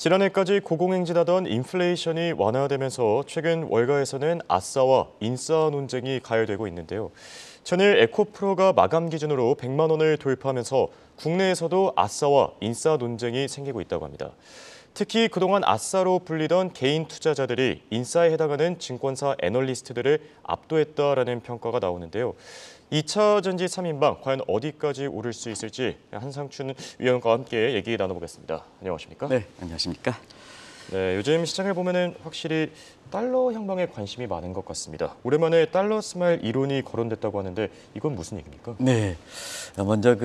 지난해까지 고공행진하던 인플레이션이 완화되면서 최근 월가에서는 아싸와 인싸 논쟁이 가열되고 있는데요. 전일 에코프로가 마감 기준으로 100만 원을 돌파하면서 국내에서도 아싸와 인싸 논쟁이 생기고 있다고 합니다. 특히 그동안 아싸로 불리던 개인 투자자들이 인싸에 해당하는 증권사 애널리스트들을 압도했다라는 평가가 나오는데요. 2차 전지 3인방 과연 어디까지 오를 수 있을지 한상춘 위원과 함께 얘기 나눠보겠습니다. 안녕하십니까? 네, 안녕하십니까? 네, 요즘 시장을 보면은 확실히 달러 향방에 관심이 많은 것 같습니다. 오랜만에 달러 스마일 이론이 거론됐다고 하는데 이건 무슨 얘기입니까? 네, 먼저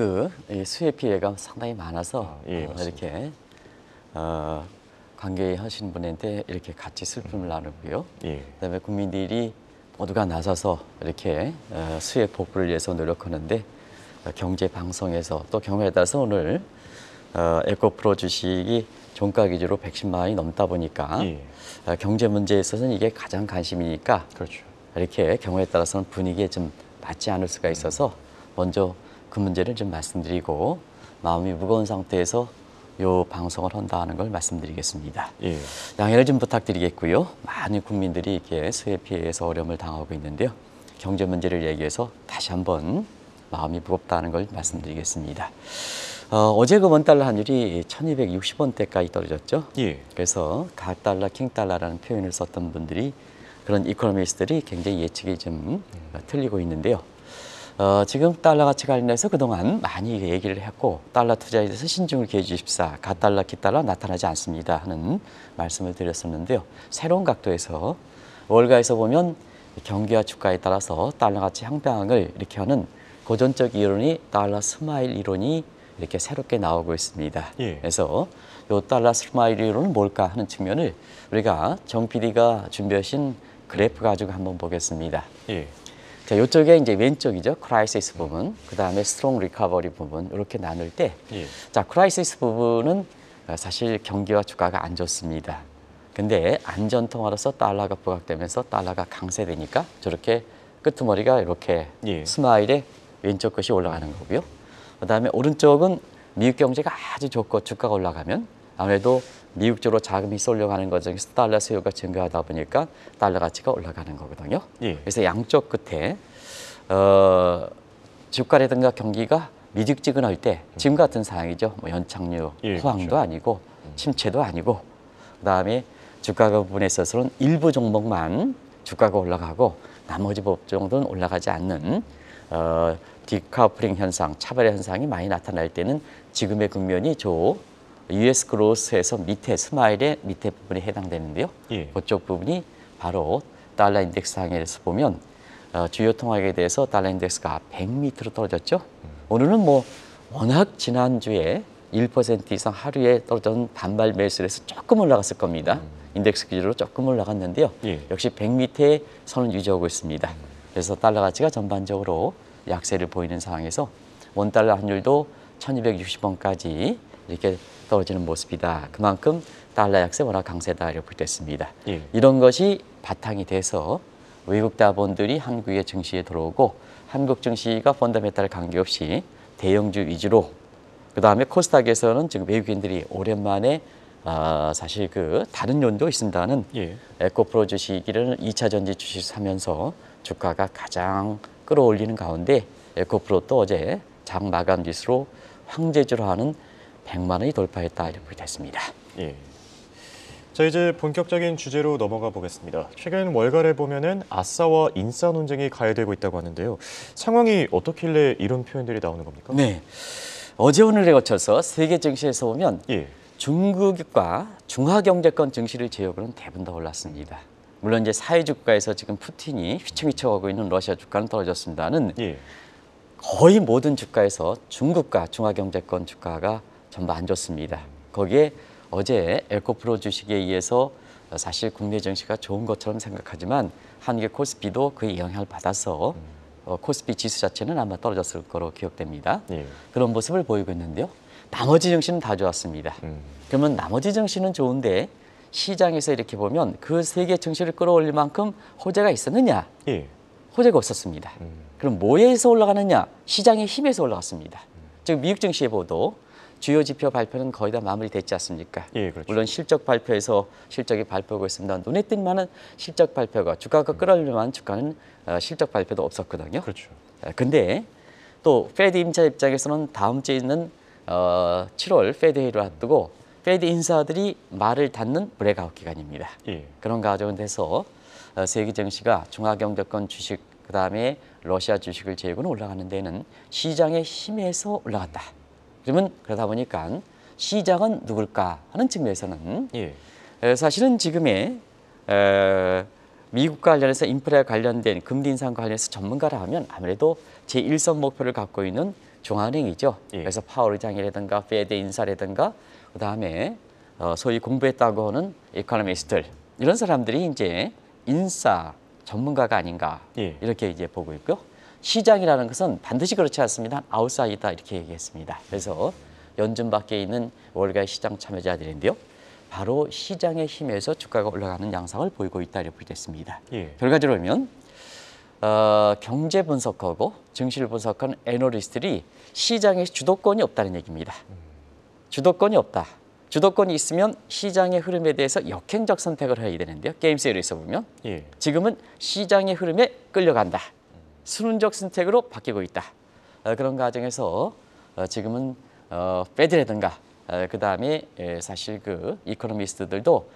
수혜 피해가 상당히 많아서 이렇게 관계하신 분한테 이렇게 같이 슬픔을 나누고요. 그다음에 국민들이 모두가 나서서 이렇게 수혜 복구를 위해서 노력하는데 경제 방송에서 또 경우에 따라서 오늘 에코프로 주식이 종가 기준으로 110만 원이 넘다 보니까 경제 문제에 있어서는 이게 가장 관심이니까 그렇죠. 이렇게 경우에 따라서는 분위기에 좀 맞지 않을 수가 있어서 먼저 그 문제를 좀 말씀드리고 마음이 무거운 상태에서 요 방송을 한다는 걸 말씀드리겠습니다. 양해를 좀 부탁드리겠고요. 많은 국민들이 이렇게 수해 피해에서 어려움을 당하고 있는데요. 경제 문제를 얘기해서 다시 한번 마음이 무겁다는 걸 말씀드리겠습니다. 어제 그 원달러 환율이 1260원대까지 떨어졌죠. 그래서 갓달러, 킹달러라는 표현을 썼던 분들이 그런 이코노미스트들이 굉장히 예측이 좀 틀리고 있는데요. 지금 달러 가치 관련해서 그동안 많이 얘기를 했고 달러 투자에 대해서 신중을 기해 주십사, 갓달러, 깃달러 나타나지 않습니다 하는 말씀을 드렸었는데요. 새로운 각도에서 월가에서 보면 경기와 주가에 따라서 달러 가치 향방을 이렇게 하는 고전적 이론이 달러 스마일 이론이 이렇게 새롭게 나오고 있습니다. 그래서 이 달러 스마일 이론은 뭘까 하는 측면을 우리가 정 PD가 준비하신 그래프 가지고 한번 보겠습니다. 자, 이쪽에 이제 왼쪽이죠. 크라이시스 부분, 그 다음에 스트롱 리커버리 부분 이렇게 나눌 때, 자, 크라이시스 부분은 사실 경기와 주가가 안 좋습니다. 근데 안전통화로서 달러가 부각되면서 달러가 강세되니까 저렇게 끄트머리가 이렇게 스마일에 왼쪽 것이 올라가는 거고요. 그 다음에 오른쪽은 미국 경제가 아주 좋고 주가가 올라가면 아무래도 미국 쪽으로 자금이 쏠려가는 과정에서 달러 수요가 증가하다 보니까 달러 가치가 올라가는 거거든요. 그래서 양쪽 끝에 주가라든가 경기가 미직지근할 때 지금 같은 상황이죠. 뭐 연착륙, 호황도 그렇죠. 아니고 침체도 아니고 그다음에 주가가 부분에 있어서는 일부 종목만 주가가 올라가고 나머지 법종들은 올라가지 않는 디카플링 현상, 차별의 현상이 많이 나타날 때는 지금의 국면이 US 그로스에서 밑에 스마일의 밑에 부분에 해당되는데요. 그쪽 부분이 바로 달러 인덱스 상에서 보면 주요 통화에 대해서 달러 인덱스가 100m로 떨어졌죠. 오늘은 뭐 워낙 지난주에 1% 이상 하루에 떨어진 반발 매수를 해서 조금 올라갔을 겁니다. 인덱스 기준으로 조금 올라갔는데요. 역시 100m의 선을 유지하고 있습니다. 그래서 달러 가치가 전반적으로 약세를 보이는 상황에서 원달러 환율도 1260원까지 이렇게 떨어지는 모습이다. 그만큼 달러 약세 워낙 강세다 이렇게 됐습니다. 이런 것이 바탕이 돼서 외국 자본들이 한국의 증시에 들어오고 한국 증시가 펀더멘탈 관계없이 대형주 위주로 그다음에 코스닥에서는 지금 외국인들이 오랜만에 사실 다른 요인도 있습니다는 에코프로 주식이라는 2차 전지 주식 사면서 주가가 가장 끌어올리는 가운데 에코프로 또 어제 장 마감 지수로 황제주로 하는 100만 원이 돌파했다 이렇게 됐습니다. 자, 이제 본격적인 주제로 넘어가 보겠습니다. 최근 월가를 보면은 아싸와 인싸 논쟁이 가열되고 있다고 하는데요. 상황이 어떻길래 이런 표현들이 나오는 겁니까? 네, 어제 오늘에 거쳐서 세계 증시에서 보면 중국과 중화경제권 증시를 제외하고는 대부분 다 올랐습니다. 물론 이제 사회주가에서 지금 푸틴이 휘청휘청하고 있는 러시아 주가는 떨어졌습니다는 거의 모든 주가에서 중국과 중화경제권 주가가 전부 안 좋습니다. 거기에 어제 에코프로 주식에 의해서 사실 국내 증시가 좋은 것처럼 생각하지만 한국의 코스피도 그의 영향을 받아서 코스피 지수 자체는 아마 떨어졌을 거로 기억됩니다. 그런 모습을 보이고 있는데요. 나머지 증시는 다 좋았습니다. 그러면 나머지 증시는 좋은데 시장에서 이렇게 보면 그 세계 증시를 끌어올릴 만큼 호재가 있었느냐? 호재가 없었습니다. 그럼 뭐에서 올라가느냐? 시장의 힘에서 올라갔습니다. 즉 미국 증시의 보도 주요 지표 발표는 거의 다 마무리됐지 않습니까? 예, 그렇죠. 물론 실적 발표에서 실적이 발표하고 있습니다. 눈에 띈 많은 실적 발표가 주가가 끌어올릴 만한 주가는 실적 발표도 없었거든요. 그렇죠. 근데 또 페드 임차 입장에서는 다음 주에 있는 7월 페드 회의를 앞두고 페드 인사들이 말을 닫는 브레이크아웃 기간입니다. 예. 그런 가운데서 세계 증시가 중화경제권 주식 그다음에 러시아 주식을 제외고는 올라가는 데는 시장의 힘에서 올라갔다. 그러면 그러다 보니까 시장은 누굴까 하는 측면에서는 예. 사실은 지금의 미국과 관련해서 인플레와 관련된 금리 인상 관련해서 전문가라 하면 아무래도 제1선 목표를 갖고 있는 중앙은행이죠. 예. 그래서 파월 의장이라든가 페드 인사라든가 그다음에 소위 공부했다고 하는 이코노미스트들 이런 사람들이 이제 인사 전문가가 아닌가 예. 이렇게 이제 보고 있고요. 시장이라는 것은 반드시 그렇지 않습니다. 아웃사이더 이렇게 얘기했습니다. 그래서 연준 밖에 있는 월가의 시장 참여자들인데요. 바로 시장의 힘에서 주가가 올라가는 양상을 보이고 있다 이렇게 됐습니다. 예. 결과적으로 보면 경제 분석하고 증시를 분석하는 애널리스트들이 시장에 주도권이 없다는 얘기입니다. 주도권이 없다. 주도권이 있으면 시장의 흐름에 대해서 역행적 선택을 해야 되는데요. 게임 세일에서 보면 예. 지금은 시장의 흐름에 끌려간다. 순응적 선택으로 바뀌고 있다. 그런 과정에서 지금은 페드라든가 그다음에 사실 그 이코노미스트들도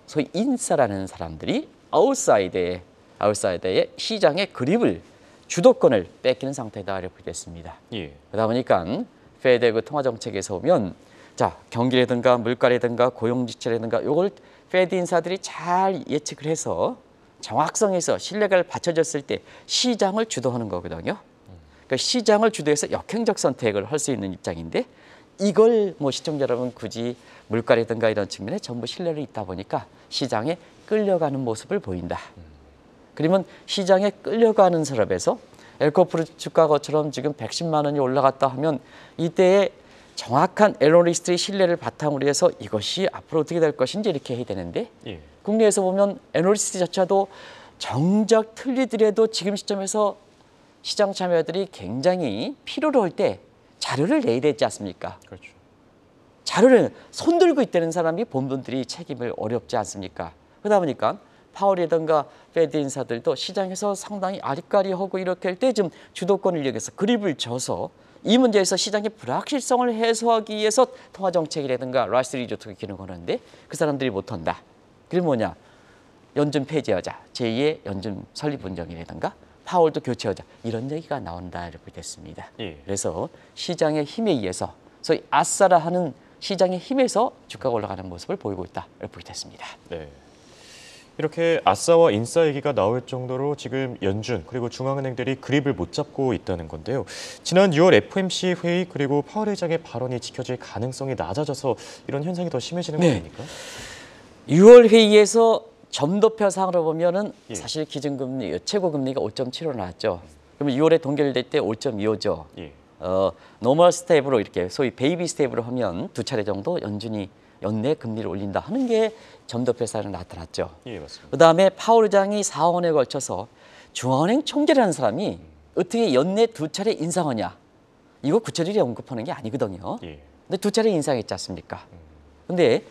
소위 인사라는 사람들이 아웃사이더의 시장의 그립을 주도권을 뺏기는 상태다 이렇게 됐습니다. 예. 그러다 보니까 페드 그 통화 정책에서 보면 자 경기라든가 물가라든가 고용 지표라든가 이걸 페드 인사들이 잘 예측을 해서 정확성에서 신뢰가 받쳐졌을 때 시장을 주도하는 거거든요. 그러니까 시장을 주도해서 역행적 선택을 할 수 있는 입장인데 이걸 뭐 시청자 여러분 굳이 물가라든가 이런 측면에 전부 신뢰를 있다 보니까 시장에 끌려가는 모습을 보인다. 그러면 시장에 끌려가는 사람에서 에코프로 주가처럼 지금 110만 원이 올라갔다 하면 이때에 정확한 애널리스트의 신뢰를 바탕으로 해서 이것이 앞으로 어떻게 될 것인지 이렇게 해야 되는데 예. 국내에서 보면 애널리스트조차도 정작 틀리더라도 지금 시점에서 시장 참여자들이 굉장히 필요로 할 때 자료를 내야 되지 않습니까? 그렇죠. 자료를 손들고 있다는 사람이 본분들이 책임을 어렵지 않습니까? 그러다 보니까 파월이든가 페드 인사들도 시장에서 상당히 아리까리하고 이렇게 할 때 좀 주도권을 이용해서 그립을 져서 이 문제에서 시장의 불확실성을 해소하기 위해서 통화정책이라든가 라이스 리조트를 기능하는데 그 사람들이 못한다. 그게 뭐냐? 연준 폐지하자. 제2의 연준 설립 운정이라든가 파월도 교체하자. 이런 얘기가 나온다 이렇게 됐습니다. 예. 그래서 시장의 힘에 의해서 소위 아싸라 하는 시장의 힘에서 주가가 올라가는 모습을 보이고 있다 이렇게 됐습니다. 네. 이렇게 아싸와 인싸 얘기가 나올 정도로 지금 연준 그리고 중앙은행들이 그립을 못 잡고 있다는 건데요. 지난 6월 FOMC 회의 그리고 파월 의장의 발언이 지켜질 가능성이 낮아져서 이런 현상이 더 심해지는 거 아닙니까? 6월 회의에서 점도표상으로 보면은 예. 사실 기준금리 최고금리가 5.75 나왔죠. 그러면 6월에 동결될 때 5.25죠. 예. 노멀 스텝으로 이렇게 소위 베이비 스텝으로 하면 두 차례 정도 연준이 연내 금리를 올린다 하는 게 점도표상으로 나타났죠. 예, 맞습니다. 그다음에 파월 의장이 4원에 걸쳐서 중앙은행 총재라는 사람이 어떻게 연내 두 차례 인상하냐. 이거 구체적으로 언급하는 게 아니거든요. 예. 근데 두 차례 인상했지 않습니까? 근데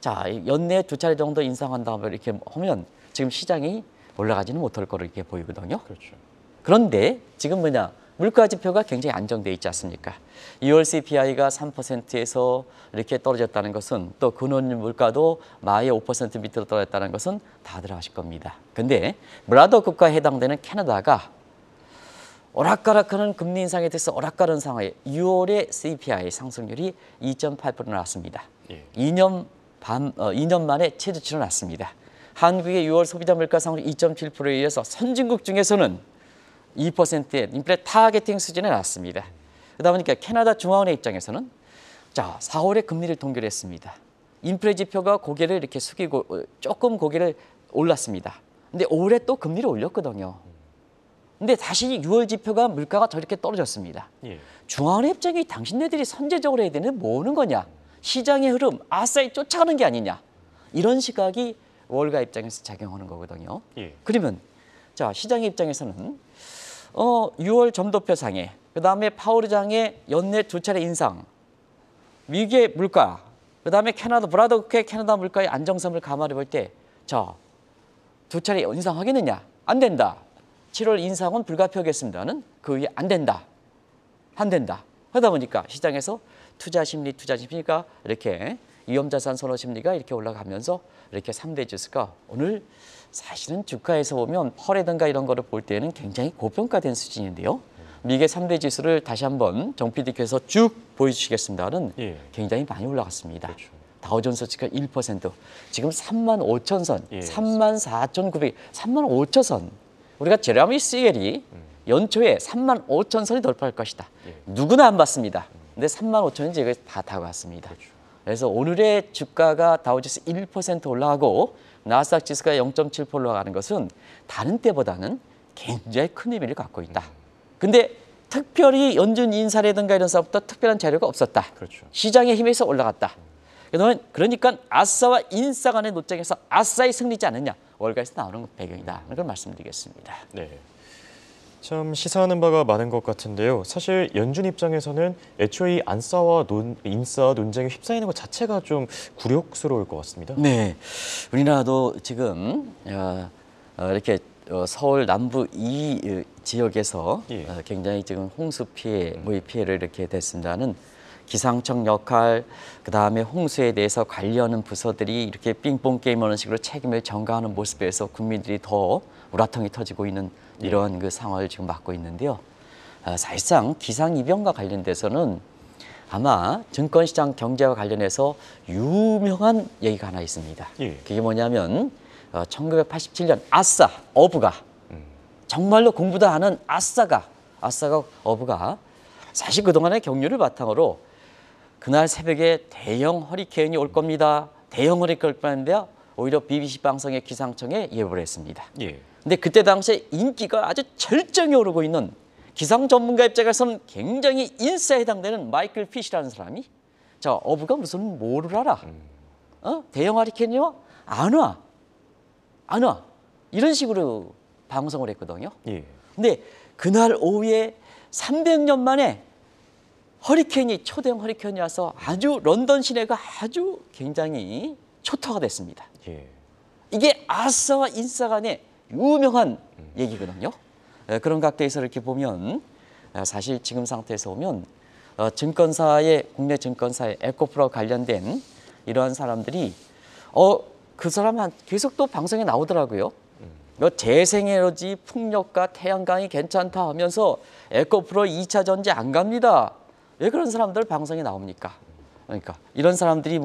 자 연내 두 차례 정도 인상한다면 이렇게 하면 지금 시장이 올라가지는 못할 거로 이렇게 보이거든요. 그렇죠. 그런데 지금 뭐냐 물가 지표가 굉장히 안정돼 있지 않습니까? 2월 CPI가 3%에서 이렇게 떨어졌다는 것은 또 근원 물가도 마의 5% 밑으로 떨어졌다는 것은 다들 아실 겁니다. 근데 브라더 국가에 해당되는 캐나다가 오락가락하는 금리 인상에 대해서 오락가락한 상황에 6월에 CPI 상승률이 2.8% 나왔습니다. 예. 2년 만에 최저치로 났습니다. 한국의 6월 소비자 물가 상승률 2.7%에 이어서 선진국 중에서는 2%의 인플레 타겟팅 수준에 났습니다. 그러다 보니까 캐나다 중앙은행 입장에서는 자 4월에 금리를 동결했습니다. 인플레 지표가 고개를 이렇게 숙이고 조금 고개를 올랐습니다. 근데 올해 또 금리를 올렸거든요. 근데 다시 6월 지표가 물가가 저렇게 떨어졌습니다. 예. 중앙은행 입장이 당신네들이 선제적으로 해야 되는 뭐 하는 거냐? 시장의 흐름 아싸리 쫓아가는 게 아니냐? 이런 시각이 월가 입장에서 작용하는 거거든요. 예. 그러면 자 시장의 입장에서는 6월 점도표상에 그다음에 파월 의장의 연내 두 차례 인상 미국의 물가, 그다음에 캐나다 브라더크의 캐나다 물가의 안정성을 감안해 볼 때, 두 차례 인상하겠느냐? 안 된다. 7월 인상은 불가피하겠습니다는 그 위에 안 된다. 하다 보니까 시장에서 투자 심리가 이렇게 위험자산 선호 심리가 이렇게 올라가면서 이렇게 3대 지수가 오늘 사실은 주가에서 보면 펄이든가 이런 거를 볼 때는 굉장히 고평가된 수준인데요. 미국의 3대 지수를 다시 한번 정 PD께서 쭉 보여주시겠습니다는 굉장히 많이 올라갔습니다. 그렇죠. 다우존스가 1%, 지금 35,000선, 예. 34,900, 35,000선. 우리가 제레미 시엘이 연초에 35,000선이 돌파할 것이다. 누구나 안 봤습니다. 근데 35,000은 지금 다 다가왔습니다. 그렇죠. 그래서 오늘의 주가가 다우지수 1% 올라가고 나스닥 지수가 0.7% 올라가는 것은 다른 때보다는 굉장히 큰 의미를 갖고 있다. 근데 특별히 연준 인사라든가 이런 사업부터 특별한 자료가 없었다. 그렇죠. 시장의 힘에서 올라갔다. 그러니까 아싸와 인싸 간의 논쟁에서 아싸의 승리지 않느냐. 월가에서 나오는 배경이다. 이걸 말씀드리겠습니다. 네. 참 시사하는 바가 많은 것 같은데요. 사실 연준 입장에서는 애초에 이 안싸와 인싸 논쟁에 휩싸이는 것 자체가 좀 굴욕스러울 것 같습니다. 네, 우리나라도 지금 이렇게 서울 남부 이 지역에서 굉장히 지금 홍수 피해, 모의 피해를 이렇게 됐습니다는 기상청 역할, 그 다음에 홍수에 대해서 관리하는 부서들이 이렇게 빙봉 게임하는 식으로 책임을 전가하는 모습에서 국민들이 더 우라통이 터지고 있는 이런 그 상황을 지금 맡고 있는데요. 사실상 기상이변과 관련돼서는 아마 증권시장 경제와 관련해서 유명한 얘기가 하나 있습니다. 그게 뭐냐면 1987년 아싸 어부가 정말로 공부도 안 한 아싸가 어부가 사실 그동안의 경륜을 바탕으로 그날 새벽에 대형 허리케인이 올 겁니다. 대형 허리케인이 올 뻔했는데요. 오히려 BBC 방송의 기상청에 예보를 했습니다. 근데 그때 당시에 인기가 아주 절정에 오르고 있는 기상 전문가 입장에서는 굉장히 인싸에 해당되는 마이클 피시라는 사람이 어부가 무슨 뭐를 알아? 대형 허리케인이요? 안 와. 이런 식으로 방송을 했거든요. 근데 그날 오후에 300년 만에 초대형 허리케인이 와서 아주 런던 시내가 아주 굉장히 초토화가 됐습니다. 이게 아싸와 인싸 간의 유명한 얘기거든요. 그런 각도에서 이렇게 보면 사실 지금 상태에서 보면 국내 증권사의 에코프로 관련된 이러한 사람들이 그 사람 계속 또 방송에 나오더라고요. 재생에너지, 풍력과 태양광이 괜찮다 하면서 에코프로 2차 전지 안 갑니다. 왜 그런 사람들 방송에 나옵니까? 그러니까 이런 사람들이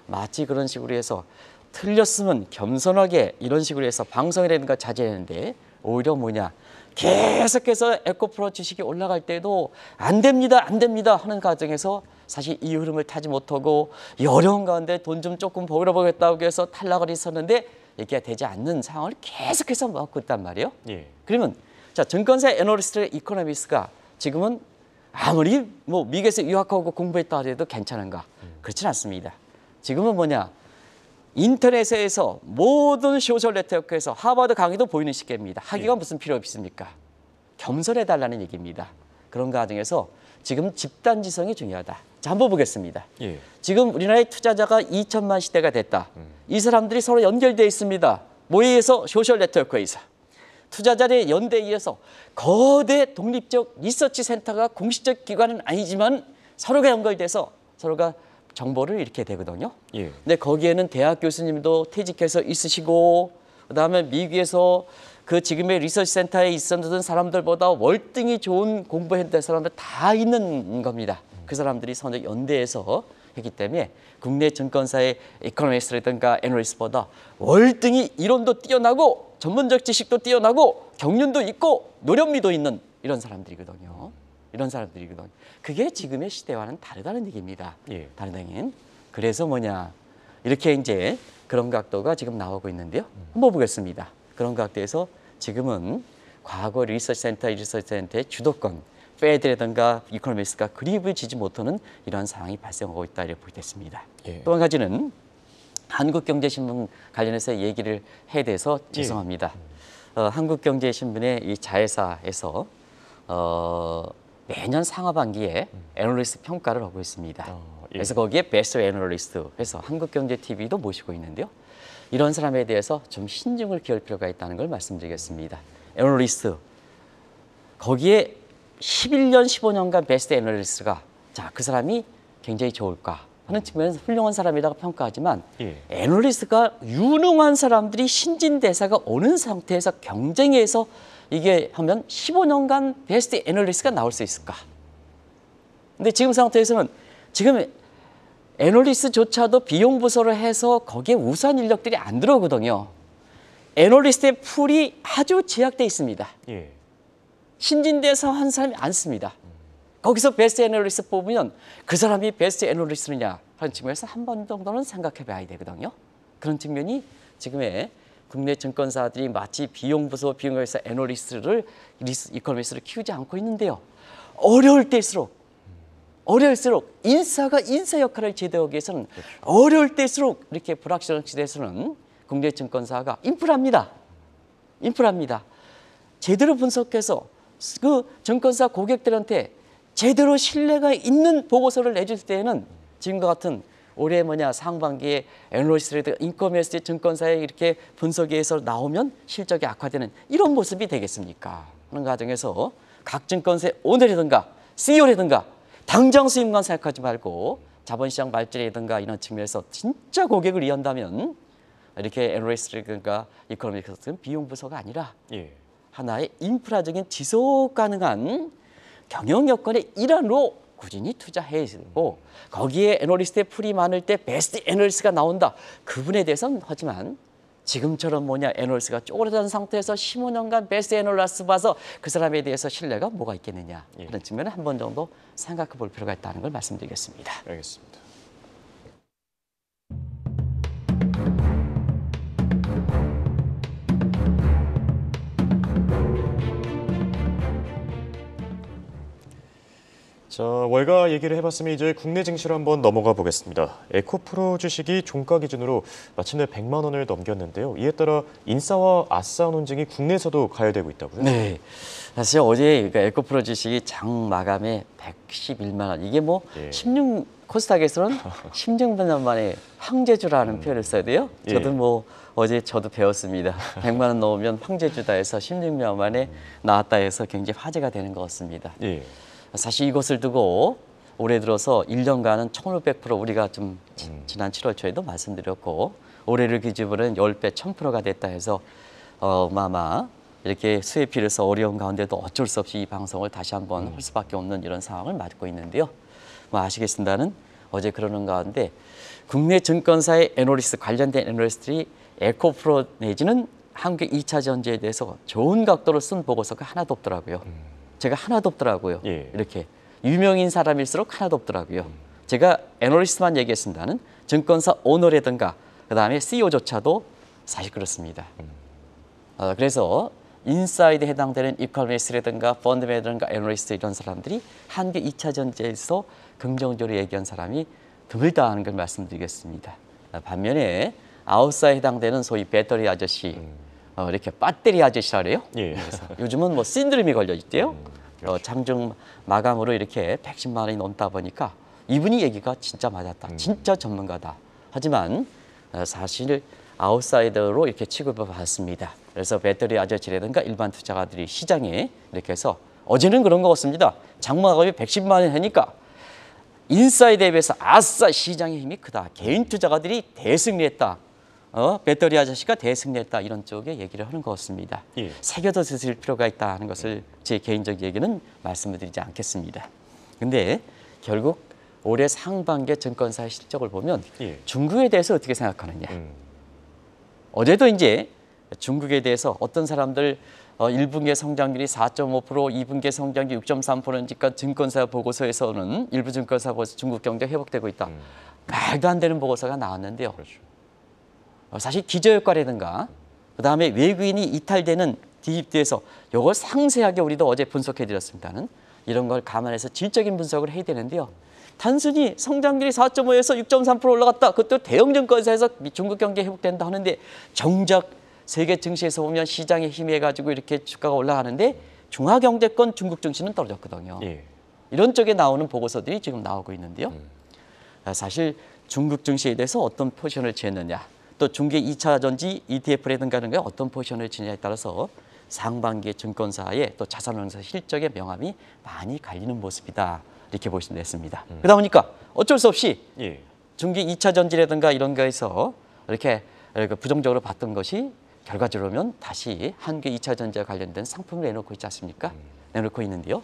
마치 그런 식으로 해서 틀렸으면 겸손하게 이런 식으로 해서 방송이라든가 자제하는데 오히려 계속해서 에코프로 주식이 올라갈 때도 안 됩니다 하는 과정에서 사실 이 흐름을 타지 못하고 이 어려운 가운데 돈 좀 조금 벌어보겠다고 해서 탈락을 했었는데 이게 되지 않는 상황을 계속해서 막고 있단 말이에요. 그러면 증권사 애널리스트 이코노미스트가 지금은 아무리 미국에서 유학하고 공부했다 해도 괜찮은가? 그렇진 않습니다. 지금은 인터넷에서 모든 소셜 네트워크에서 하버드 강의도 보이는 시기입니다. 학위가 무슨 필요 없습니까? 겸손해달라는 얘기입니다. 그런 과정에서 지금 집단지성이 중요하다. 한번 보겠습니다. 지금 우리나라의 투자자가 2천만 시대가 됐다. 이 사람들이 서로 연결되어 있습니다. 뭐에 의해서? 소셜 네트워크에서. 투자자들의 연대에 의해서 거대 독립적 리서치 센터가 공식적 기관은 아니지만 서로가 연결돼서 서로가 정보를 잃게 되거든요. 근데 거기에는 대학 교수님도 퇴직해서 있으시고 그다음에 미국에서 그 지금의 리서치 센터에 있었던 사람들보다 월등히 좋은 공부했던 사람들 다 있는 겁니다. 그 사람들이 서로 연대해서 했기 때문에 국내 증권사의 이코노미스트라든가 애널리스트보다 월등히 이론도 뛰어나고 전문적 지식도 뛰어나고 경륜도 있고 노련미도 있는 이런 사람들이거든요. 그게 지금의 시대와는 다르다는 얘기입니다. 다른 얘기는. 그래서 이렇게 이제 그런 각도가 지금 나오고 있는데요. 한번 보겠습니다. 그런 각도에서 지금은 과거 리서치센터의 주도권, 페드라든가 이코노미스트가 그립을 지지 못하는 이러한 상황이 발생하고 있다 이렇게 보겠습니다. 또 한 가지는 한국경제신문 관련해서 얘기를 해야 돼서 죄송합니다. 한국경제신문의 이 자회사에서 매년 상하반기에 애널리스트 평가를 하고 있습니다. 그래서 거기에 베스트 애널리스트 해서 한국경제TV도 모시고 있는데요. 이런 사람에 대해서 좀 신중을 기할 필요가 있다는 걸 말씀드리겠습니다. 애널리스트, 거기에 11년, 15년간 베스트 애널리스트가 자, 그 사람이 굉장히 좋을까 하는 측면에서 훌륭한 사람이라고 평가하지만 애널리스트가 유능한 사람들이 신진대사가 오는 상태에서 경쟁해서 이게 하면 15년간 베스트 애널리스트가 나올 수 있을까? 근데 지금 상태에서는 지금 애널리스트조차도 비용 부서를 해서 거기에 우수한 인력들이 안 들어오거든요. 애널리스트의 풀이 아주 제약돼 있습니다. 신진대사 한 사람이 안 씁니다. 거기서 베스트 애널리스트 뽑으면 그 사람이 베스트 애널리스트냐 하는 측면에서 한 번 정도는 생각해 봐야 되거든요. 그런 측면이 지금의 국내 증권사들이 마치 비용 부서 비용회사 애널리스트를 이코노미스트를 키우지 않고 있는데요. 어려울 때일수록 인사가 인사 역할을 제대하기 위해서는 어려울 때일수록 이렇게 불확실한 시대에서는 국내 증권사가 인프라입니다. 제대로 분석해서 그 증권사 고객들한테 제대로 신뢰가 있는 보고서를 내줄 때에는 지금과 같은 올해 상반기에 애널리스트라든가 인커머스 증권사에 이렇게 분석해서 나오면 실적이 악화되는 이런 모습이 되겠습니까? 하는 과정에서 각 증권사의 오너라든가 CEO라든가 당장 수익만 생각하지 말고 자본시장 발전이라든가 이런 측면에서 진짜 고객을 위한다면 이렇게 애널리스트라든가 이코노미스트 같은 비용 부서가 아니라 하나의 인프라적인 지속 가능한 경영 여건의 일환으로 꾸준히 투자해야 되고 거기에 애널리스트의 풀이 많을 때 베스트 애널리스트가 나온다. 그분에 대해서는 하지만 지금처럼 애널리스트가 쪼그라든 상태에서 15년간 베스트 애널리스트 봐서 그 사람에 대해서 신뢰가 뭐가 있겠느냐 하는 측면에 한 번 정도 생각해 볼 필요가 있다는 걸 말씀드리겠습니다. 알겠습니다. 자, 월가 얘기를 해봤으면 이제 국내 증시로 한번 넘어가 보겠습니다. 에코프로 주식이 종가 기준으로 마침내 100만 원을 넘겼는데요. 이에 따라 인싸와 아싸 논쟁이 국내에서도 가열되고 있다고요? 네, 사실 어제 에코프로 주식이 장 마감에 111만 원. 이게 16 코스닥에서는 16년 만에 황제주라는 표현을 써야 돼요. 저도 어제 저도 배웠습니다. 100만 원 넣으면 황제주다 해서 16년 만에 나왔다 해서 굉장히 화제가 되는 것 같습니다. 사실 이것을 두고 올해 들어서 1년간은 1500% 우리가 좀 지난 7월 초에도 말씀드렸고 올해를 기준으로는 10배 1000%가 됐다 해서 어마어마 이렇게 수혜 필요해서 어려운 가운데도 어쩔 수 없이 이 방송을 다시 한번 할 수밖에 없는 이런 상황을 맞고 있는데요. 아시겠습니다는 어제 그러는 가운데 국내 증권사의 애널리스트 관련된 애널리스트들이 에코프로 내지는 한국 2차 전지에 대해서 좋은 각도로 쓴 보고서가 하나도 없더라고요. 제가 하나도 없더라고요. 이렇게 유명인 사람일수록 하나도 없더라고요. 제가 애널리스트만 얘기했습니다는 증권사 오너라든가 그다음에 CEO조차도 사실 그렇습니다. 그래서 인사이드에 해당되는 이코노미스트라든가 펀드매니저라든가 애널리스트 이런 사람들이 한국 2차 전지에서 긍정적으로 얘기한 사람이 드물다 하는 걸 말씀드리겠습니다. 반면에 아웃사에 해당되는 소위 배터리 아저씨 이렇게 배터리 아저씨라 그래요. 그래서 요즘은 신드롬이 걸려 있대요. 장중 마감으로 이렇게 110만 원이 넘다 보니까 이분이 얘기가 진짜 맞았다. 진짜 전문가다. 하지만 사실 아웃사이더로 이렇게 취급을 받았습니다. 그래서 배터리 아저씨라든가 일반 투자가들이 시장에 이렇게 해서 어제는 그런 것 같습니다. 장마감이 110만 원 하니까 인사이드에 비해서 아싸 시장의 힘이 크다. 개인 투자가들이 대승리했다. 배터리 아저씨가 대승리했다 이런 쪽에 얘기를 하는 것 같습니다. 새겨서 드실 필요가 있다 하는 것을 제 개인적 얘기는 말씀을 드리지 않겠습니다. 근데 결국 올해 상반기 증권사의 실적을 보면 중국에 대해서 어떻게 생각하느냐. 어제도 이제 중국에 대해서 어떤 사람들 1분기 성장률이 4.5%, 2분기 성장률이 6.3%니까 증권사 보고서에서는 일부 증권사 보고서 중국 경제 회복되고 있다. 말도 안 되는 보고서가 나왔는데요. 사실 기저효과라든가 그다음에 외국인이 이탈되는 디입대에서 이걸 상세하게 우리도 어제 분석해 드렸습니다는 이런 걸 감안해서 질적인 분석을 해야 되는데요. 단순히 성장률이 4.5에서 6.3% 올라갔다. 그것도 대형 증권사에서 중국 경제 회복된다 하는데 정작 세계 증시에서 보면 시장에 힘에 가지고 이렇게 주가가 올라가는데 중화경제권 중국 증시는 떨어졌거든요. 이런 쪽에 나오는 보고서들이 지금 나오고 있는데요. 사실 중국 증시에 대해서 어떤 포지션을 취했느냐, 또 중계 2차 전지 ETF라든가 하는 게 어떤 포지션을 취느냐에 따라서 상반기 증권사의 또 자산운용사 실적의 명암이 많이 갈리는 모습이다. 이렇게 보시면 됐습니다. 그러다 보니까 어쩔 수 없이 중기 2차 전지라든가 이런 거에서 이렇게 부정적으로 봤던 것이 결과적으로 보면 다시 한국 2차 전지와 관련된 상품을 내놓고 있지 않습니까? 내놓고 있는데요.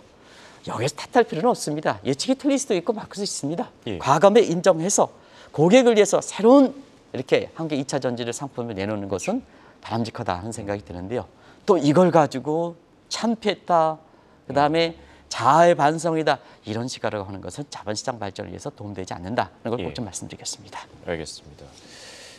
여기서 탓할 필요는 없습니다. 예측이 틀릴 수도 있고 막을 수 있습니다. 과감히 인정해서 고객을 위해서 새로운 이렇게 한국 2차 전지를 상품을 내놓는 것은 바람직하다 하는 생각이 드는데요. 또 이걸 가지고 참패했다, 그다음에 자아의 반성이다, 이런 시각으로 하는 것은 자본시장 발전을 위해서 도움되지 않는다는 걸 꼭 좀 말씀드리겠습니다. 알겠습니다.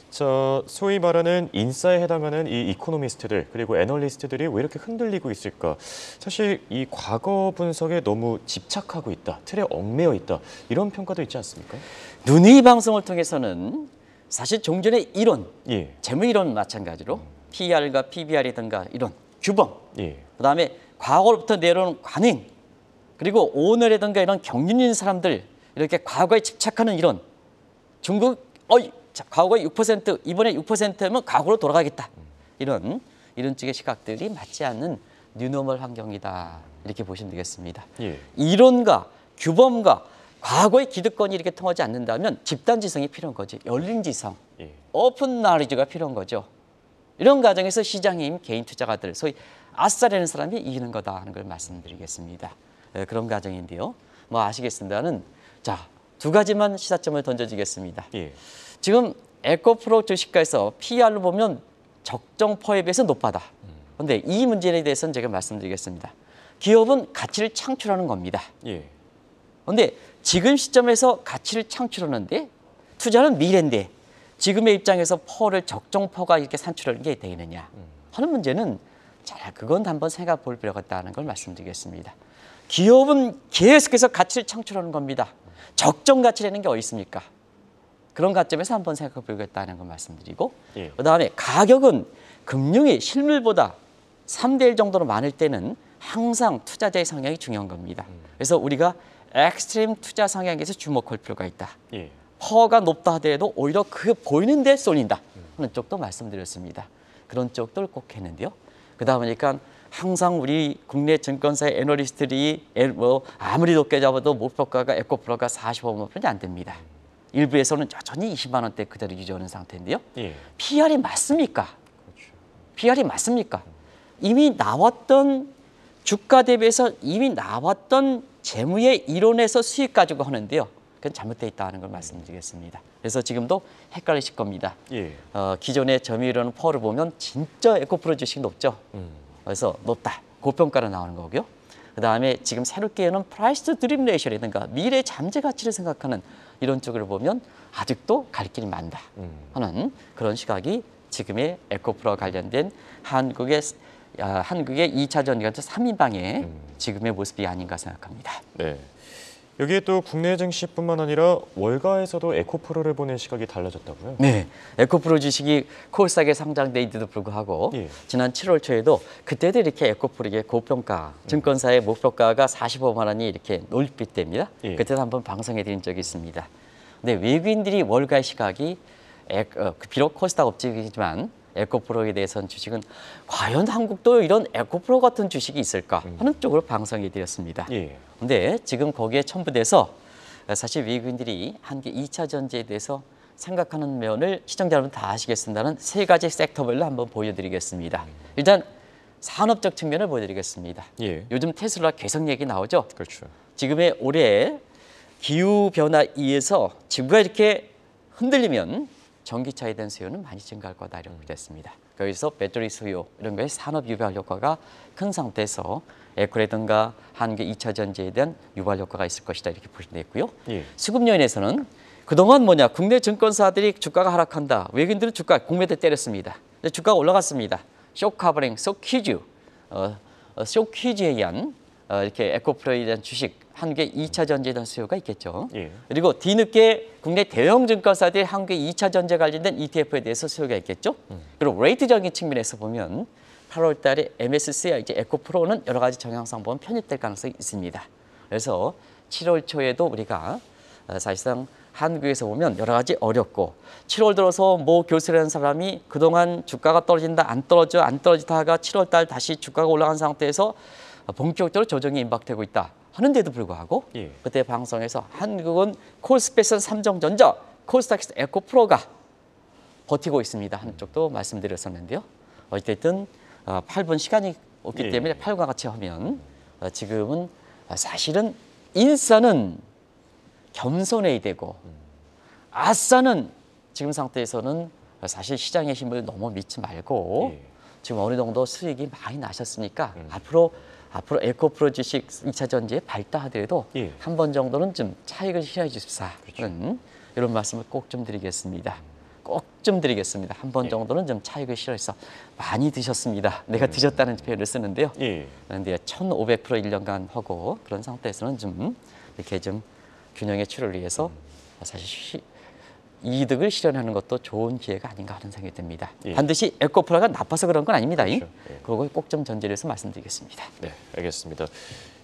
자, 소위 말하는 인싸에 해당하는 이 이코노미스트들 그리고 애널리스트들이 왜 이렇게 흔들리고 있을까? 사실 이 과거 분석에 너무 집착하고 있다, 틀에 얽매여 있다, 이런 평가도 있지 않습니까? 눈의 방송을 통해서는 사실 종전의 이론, 재무 이론 마찬가지로 PR과 PBR이든가 이런 규범, 그다음에 과거로부터 내려오는 관행, 그리고 오늘이든가 이런 경륜 있는 사람들, 이렇게 과거에 집착하는 이론, 중국 과거에 6%, 이번에 6%면 과거로 돌아가겠다, 이런 쪽의 시각들이 맞지 않는 뉴노멀 환경이다, 이렇게 보시면 되겠습니다. 이론과 규범과 과거의 기득권이 이렇게 통하지 않는다면 집단지성이 필요한 거죠. 열린 지성, 오픈 나리지가 필요한 거죠. 이런 과정에서 시장의 힘, 개인 투자가들, 소위 아싸라는 사람이 이기는 거다 하는 걸 말씀드리겠습니다. 그런 과정인데요. 뭐 아시겠습니다는 자, 두 가지만 시사점을 던져주겠습니다. 지금 에코프로 주식가에서 PR로 보면 적정퍼에 비해서 높아다. 그런데 이 문제에 대해서는 제가 말씀드리겠습니다. 기업은 가치를 창출하는 겁니다. 그런데 지금 시점에서 가치를 창출하는데 투자는 미래인데 지금의 입장에서 퍼를 적정퍼가 이렇게 산출하는 게 되느냐 하는 문제는 자, 그건 한번 생각해 볼 필요가 있다는 걸 말씀드리겠습니다. 기업은 계속해서 가치를 창출하는 겁니다. 적정 가치라는 게 어디 있습니까? 그런 관점에서 한번 생각해 보겠다는 걸 말씀드리고, 그다음에 가격은 금융이 실물보다 3대 1 정도로 많을 때는 항상 투자자의 성향이 중요한 겁니다. 그래서 우리가 엑스트림 투자 성향에서 주목할 필요가 있다. 퍼가 높다 하더라도 오히려 그 보이는 데 쏠린다 하는 쪽도 말씀드렸습니다. 그런 쪽들 꼭 했는데요. 그러다 보니까 항상 우리 국내 증권사의 애널리스트들이 아무리 높게 잡아도 목표가가 에코프로가 45만 원이 안 됩니다. 일부에서는 여전히 20만 원대 그대로 유지하는 상태인데요. PR이 맞습니까? PR이 맞습니까? 이미 나왔던 주가 대비해서 이미 나왔던 재무의 이론에서 수익 가지고 하는데요. 그건 잘못되어 있다는 걸 말씀드리겠습니다. 그래서 지금도 헷갈리실 겁니다. 기존의 점유율은 퍼를 보면 진짜 에코프로 주식이 높죠. 그래서 높다, 고평가로 나오는 거고요. 그다음에 지금 새롭게는 프라이스 드림 레이셔라든가 미래 잠재 가치를 생각하는 이런 쪽을 보면 아직도 갈 길이 많다 하는 그런 시각이 지금의 에코프로와 관련된 한국의 2차 전지관점 3인방의 지금의 모습이 아닌가 생각합니다. 네. 여기에 또 국내 증시뿐만 아니라 월가에서도 에코프로를 보는 시각이 달라졌다고요? 네, 에코프로 주식이 코스닥에 상장돼 있는데도 불구하고 지난 7월 초에도 그때도 이렇게 에코프로의 고평가 증권사의 목표가가 45만 원이 이렇게 놀빛 됩니다. 그때도 한번 방송해 드린 적이 있습니다. 근데 외국인들이 월가의 시각이 비록 코스닥 업체이지만 에코프로에 대해서는 주식은 과연 한국도 이런 에코프로 같은 주식이 있을까 하는 쪽으로 방송해 드렸습니다. 근데 지금 거기에 첨부돼서 사실 외국인들이 한국 2차 전지에 대해서 생각하는 면을 시청자 여러분 다 아시겠습니다는 세 가지 섹터별로 한번 보여드리겠습니다. 일단 산업적 측면을 보여드리겠습니다. 요즘 테슬라 개성 얘기 나오죠. 그렇죠. 지금의 올해 기후 변화에 의해서 지구가 이렇게 흔들리면 전기차에 대한 수요는 많이 증가할 거다 이렇게 됐습니다. 거기서 배터리 수요 이런 거에 산업 유발 효과가 큰 상태에서 에코라든가 한국 2차 전지에 대한 유발 효과가 있을 것이다 이렇게 보시면 되고요. 수급 요인에서는 그동안 국내 증권사들이 주가가 하락한다. 외국인들은 주가 공매도 때렸습니다. 주가가 올라갔습니다. 쇼커버링, 쇼퀴즈에 의한 이렇게 에코프로에 대한 주식 한국의 2차 전지에 대한 수요가 있겠죠. 그리고 뒤늦게 국내 대형 증권사들이 한국의 2차 전지에 관련된 ETF에 대해서 수요가 있겠죠. 그리고 레이트적인 측면에서 보면 8월 달에 MSCI 이제 에코프로는 여러 가지 정향상 보면 편입될 가능성이 있습니다. 그래서 7월 초에도 우리가 사실상 한국에서 보면 여러 가지 어렵고 7월 들어서 모 교수라는 사람이 그동안 주가가 떨어진다 안 떨어지다 하다가 7월 달 다시 주가가 올라간 상태에서 본격적으로 조정이 임박되고 있다 하는데도 불구하고 그때 방송에서 한국은 콜스페이스 삼성전자, 코스닥에서 에코프로가 버티고 있습니다 하는 쪽도 말씀드렸었는데요. 어쨌든 8분 시간이 없기 때문에 8과 같이 하면 지금은 사실은 인싸는 겸손해야 되고 아싸는 지금 상태에서는 사실 시장의 힘을 너무 믿지 말고 지금 어느 정도 수익이 많이 나셨으니까 앞으로 에코프로 주식 2차 전지에 발달하더라도 한 번 정도는 좀 차익을 실현해 주십사 하는 이런 말씀을 꼭 좀 드리겠습니다. 꼭 좀 드리겠습니다. 한 번 정도는 좀 차익을 실현해서 많이 드셨습니다. 내가 드셨다는 표현을 쓰는데요. 그런데 1,500% 1년간 하고 그런 상태에서는 좀 이렇게 좀 균형의 추를 위해서 사실 이득을 실현하는 것도 좋은 기회가 아닌가 하는 생각이 듭니다. 반드시 에코프로가 나빠서 그런 건 아닙니다. 그걸 꼭 좀 전제를 해서 말씀드리겠습니다. 네, 알겠습니다.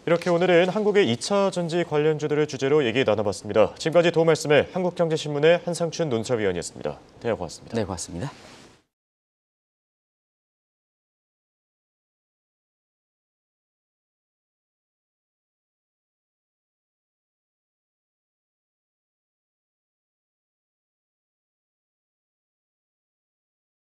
이렇게 오늘은 한국의 2차 전지 관련주들을 주제로 얘기 나눠봤습니다. 지금까지 도움 말씀에 한국경제신문의 한상춘 논설위원이었습니다. 네, 고맙습니다. 네, 고맙습니다.